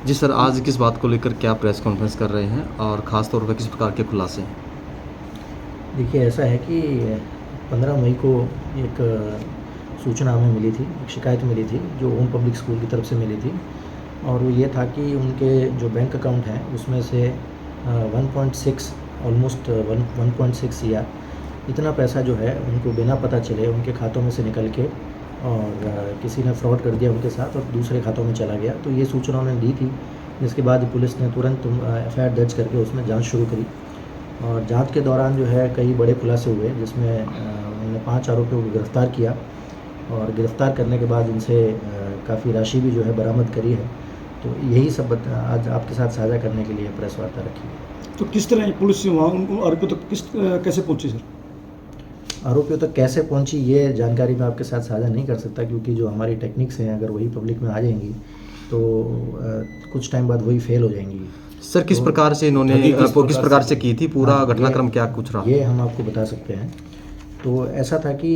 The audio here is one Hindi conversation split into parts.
जी सर, आज किस बात को लेकर क्या प्रेस कॉन्फ्रेंस कर रहे हैं और ख़ास तौर पर किस प्रकार के खुलासे हैं? देखिए, ऐसा है कि 15 मई को एक सूचना हमें मिली थी, एक शिकायत मिली थी जो ओम पब्लिक स्कूल की तरफ से मिली थी। और वो ये था कि उनके जो बैंक अकाउंट हैं उसमें से 1.6 ऑलमोस्ट 1.6 सीआर इतना पैसा जो है उनको बिना पता चले उनके खातों में से निकल के और किसी ने फ्रॉड कर दिया उनके साथ और दूसरे खातों में चला गया। तो ये सूचना उन्होंने दी थी, जिसके बाद पुलिस ने तुरंत एफआईआर दर्ज करके उसमें जांच शुरू करी। और जांच के दौरान जो है कई बड़े खुलासे हुए, जिसमें उन्होंने 5 आरोपियों को गिरफ़्तार किया और गिरफ़्तार करने के बाद उनसे काफ़ी राशि भी जो है बरामद करी है। तो यही सब आज आपके साथ साझा करने के लिए प्रेस वार्ता रखी है। तो किस तरह पुलिस वहाँ उन आरोपियों तक कैसे पहुंची सर? आरोपियों तक कैसे पहुंची ये जानकारी मैं आपके साथ साझा नहीं कर सकता, क्योंकि जो हमारी टेक्निक्स हैं अगर वही पब्लिक में आ जाएंगी तो कुछ टाइम बाद वही फेल हो जाएंगी। सर, किस प्रकार से इन्होंने किस प्रकार से की थी? पूरा घटनाक्रम क्या कुछ रहा? ये हम आपको बता सकते हैं। तो ऐसा था कि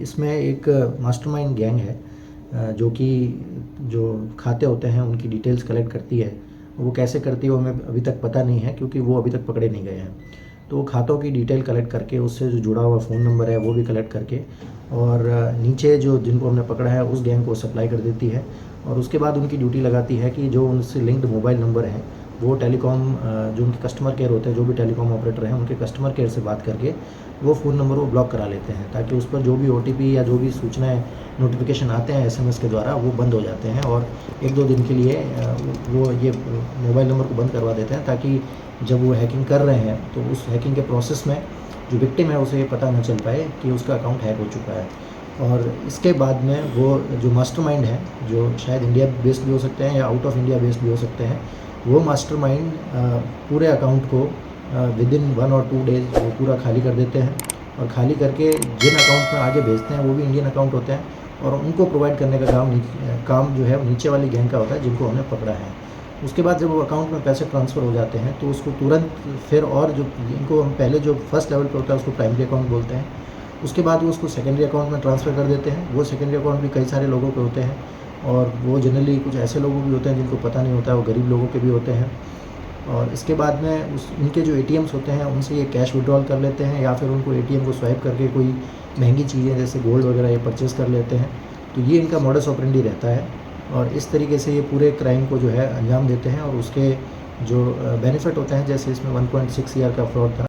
इसमें एक मास्टरमाइंड गैंग है जो कि जो खाते होते हैं उनकी डिटेल्स कलेक्ट करती है। वो कैसे करती है वो हमें अभी तक पता नहीं है, क्योंकि वो अभी तक पकड़े नहीं गए हैं। तो खातों की डिटेल कलेक्ट करके उससे जो जुड़ा हुआ फ़ोन नंबर है वो भी कलेक्ट करके और नीचे जो जिनको हमने पकड़ा है उस गैंग को सप्लाई कर देती है। और उसके बाद उनकी ड्यूटी लगाती है कि जो उनसे लिंक्ड मोबाइल नंबर हैं वो टेलीकॉम जो उनके कस्टमर केयर होते हैं, जो भी टेलीकॉम ऑपरेटर हैं उनके कस्टमर केयर से बात करके वो फ़ोन नंबर वो ब्लॉक करा लेते हैं, ताकि उस पर जो भी ओटीपी या जो भी सूचनाएं नोटिफिकेशन आते हैं एसएमएस के द्वारा वो बंद हो जाते हैं। और 1-2 दिन के लिए वो ये मोबाइल नंबर को बंद करवा देते हैं, ताकि जब वो हैकिंग कर रहे हैं तो उस हैकिंग के प्रोसेस में जो विक्टिम है उसे ये पता न चल पाए कि उसका अकाउंट हैक हो चुका है। और इसके बाद में वो जो मास्टरमाइंड है, जो शायद इंडिया बेस्ड भी हो सकते हैं या आउट ऑफ इंडिया बेस्ड भी हो सकते हैं, वो मास्टरमाइंड पूरे अकाउंट को विदिन 1 और 2 डेज़ वो पूरा खाली कर देते हैं। और खाली करके जिन अकाउंट में आगे भेजते हैं वो भी इंडियन अकाउंट होते हैं, और उनको प्रोवाइड करने का काम जो है वो नीचे वाली गैंग का होता है जिनको हमने पकड़ा है। उसके बाद जब वो अकाउंट में पैसे ट्रांसफ़र हो जाते हैं तो उसको तुरंत फिर, और जो इनको हम पहले जो फर्स्ट लेवल पे होता है उसको प्राइमरी अकाउंट बोलते हैं, उसके बाद वो उसको सेकेंडरी अकाउंट में ट्रांसफ़र कर देते हैं। वो सेकेंडरी अकाउंट भी कई सारे लोगों के होते हैं, और वो जनरली कुछ ऐसे लोगों भी होते हैं जिनको पता नहीं होता है, वो गरीब लोगों के भी होते हैं। और इसके बाद में इनके जो एटीएम्स होते हैं उनसे ये कैश विड्रॉल कर लेते हैं, या फिर उनको एटीएम को स्वाइप करके कोई महंगी चीज़ें जैसे गोल्ड वगैरह ये परचेज़ कर लेते हैं। तो ये इनका मॉडस ऑपरेंडी रहता है, और इस तरीके से ये पूरे क्राइम को जो है अंजाम देते हैं। और उसके जो बेनिफिट होते हैं, जैसे इसमें 1.6 सीआर का फ्रॉड था।